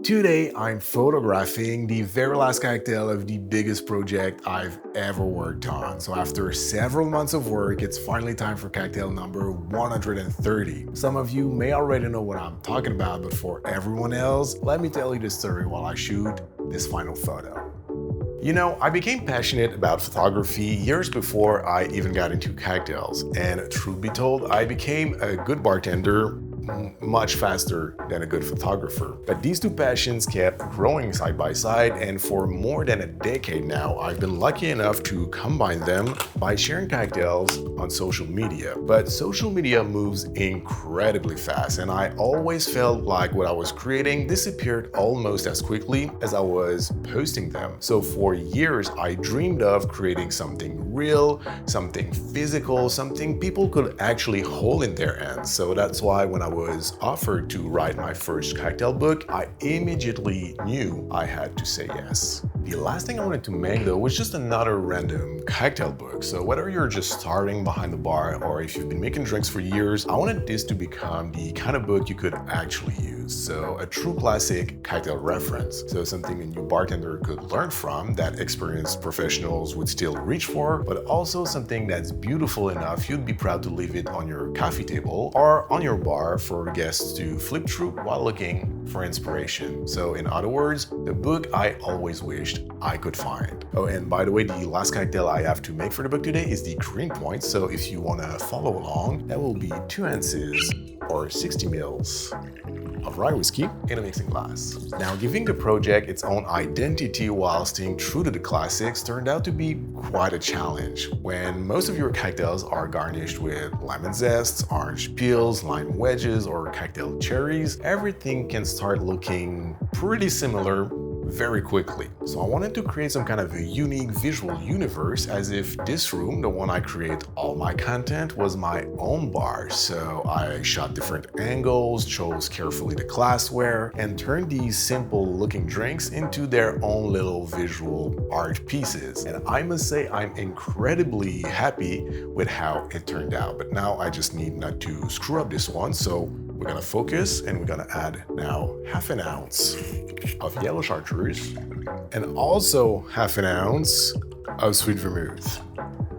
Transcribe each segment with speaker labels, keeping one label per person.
Speaker 1: Today, I'm photographing the very last cocktail of the biggest project I've ever worked on. So after several months of work, it's finally time for cocktail number 130. Some of you may already know what I'm talking about, but for everyone else, let me tell you the story while I shoot this final photo. You know, I became passionate about photography years before I even got into cocktails. And truth be told, I became a good bartender much faster than a good photographer. But these two passions kept growing side by side, and for more than a decade now, I've been lucky enough to combine them by sharing cocktails on social media. But social media moves incredibly fast, and I always felt like what I was creating disappeared almost as quickly as I was posting them. So for years, I dreamed of creating something real, something physical, something people could actually hold in their hands. So that's why when I was offered to write my first cocktail book, I immediately knew I had to say yes. The last thing I wanted to make though was just another random cocktail book. So whether you're just starting behind the bar or if you've been making drinks for years, I wanted this to become the kind of book you could actually use. So a true classic cocktail reference. So something a new bartender could learn from that experienced professionals would still reach for, but also something that's beautiful enough you'd be proud to leave it on your coffee table or on your bar for guests to flip through while looking for inspiration. So in other words, the book I always wished I could find. Oh, and by the way, the last cocktail I have to make for the book today is the Green Point. So if you want to follow along, that will be 2 ounces or 60 mils of rye whiskey in a mixing glass. Now, giving the project its own identity while staying true to the classics turned out to be quite a challenge. When most of your cocktails are garnished with lemon zest, orange peels, lime wedges, or cocktail cherries, everything can start looking pretty similar very quickly. So I wanted to create some kind of a unique visual universe, as if this room, the one I create all my content, was my own bar. So I shot different angles, chose carefully the glassware, and turned these simple looking drinks into their own little visual art pieces. And I must say I'm incredibly happy with how it turned out. But now I just need not to screw up this one. So we're gonna focus and we're gonna add now half an ounce of yellow chartreuse and also half an ounce of sweet vermouth.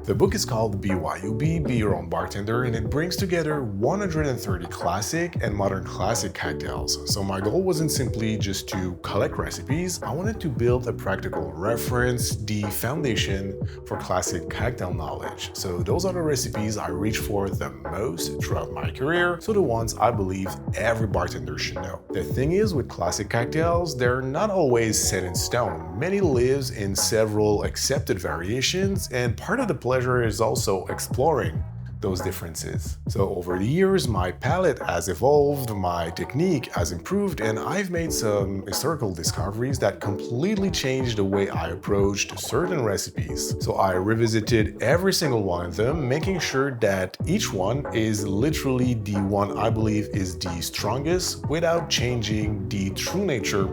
Speaker 1: The book is called BYOB, Be Your Own Bartender, and it brings together 130 classic and modern classic cocktails. So my goal wasn't simply just to collect recipes, I wanted to build a practical reference, the foundation for classic cocktail knowledge. So those are the recipes I reach for the most throughout my career, so the ones I believe every bartender should know. The thing is, with classic cocktails, they're not always set in stone. Many lives in several accepted variations, and part of the pleasure is also exploring those differences. So over the years, my palate has evolved, my technique has improved, and I've made some historical discoveries that completely changed the way I approached certain recipes. So I revisited every single one of them, making sure that each one is literally the one I believe is the strongest without changing the true nature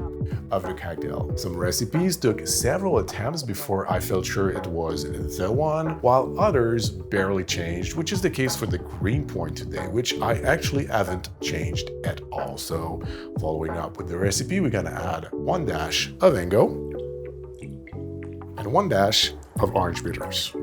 Speaker 1: of the cocktail. Some recipes took several attempts before I felt sure it was the one, while others barely changed, which is the case for the Green Point today, which I actually haven't changed at all. So following up with the recipe, we're gonna add 1 dash of Engo and 1 dash of orange bitters.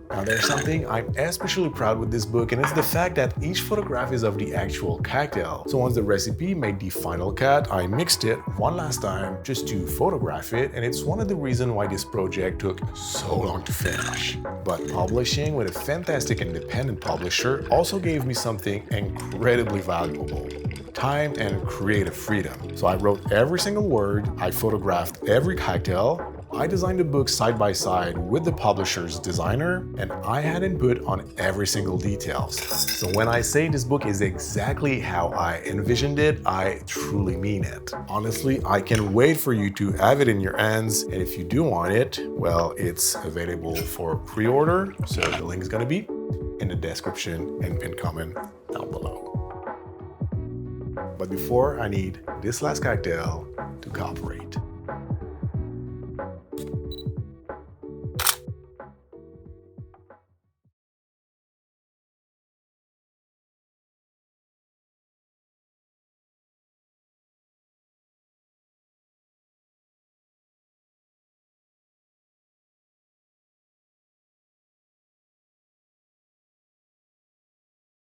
Speaker 1: Now there's something I'm especially proud with this book, and it's the fact that each photograph is of the actual cocktail. So once the recipe made the final cut, I mixed it one last time just to photograph it, and it's one of the reasons why this project took so long to finish. But publishing with a fantastic independent publisher also gave me something incredibly valuable: time and creative freedom. So I wrote every single word, I photographed every cocktail, I designed the book side by side with the publisher's designer, and I had input on every single detail. So when I say this book is exactly how I envisioned it, I truly mean it. Honestly, I can't wait for you to have it in your hands, and if you do want it, well, it's available for pre-order, so the link is gonna be in the description and pinned comment down below. But before, I need this last cocktail to cooperate.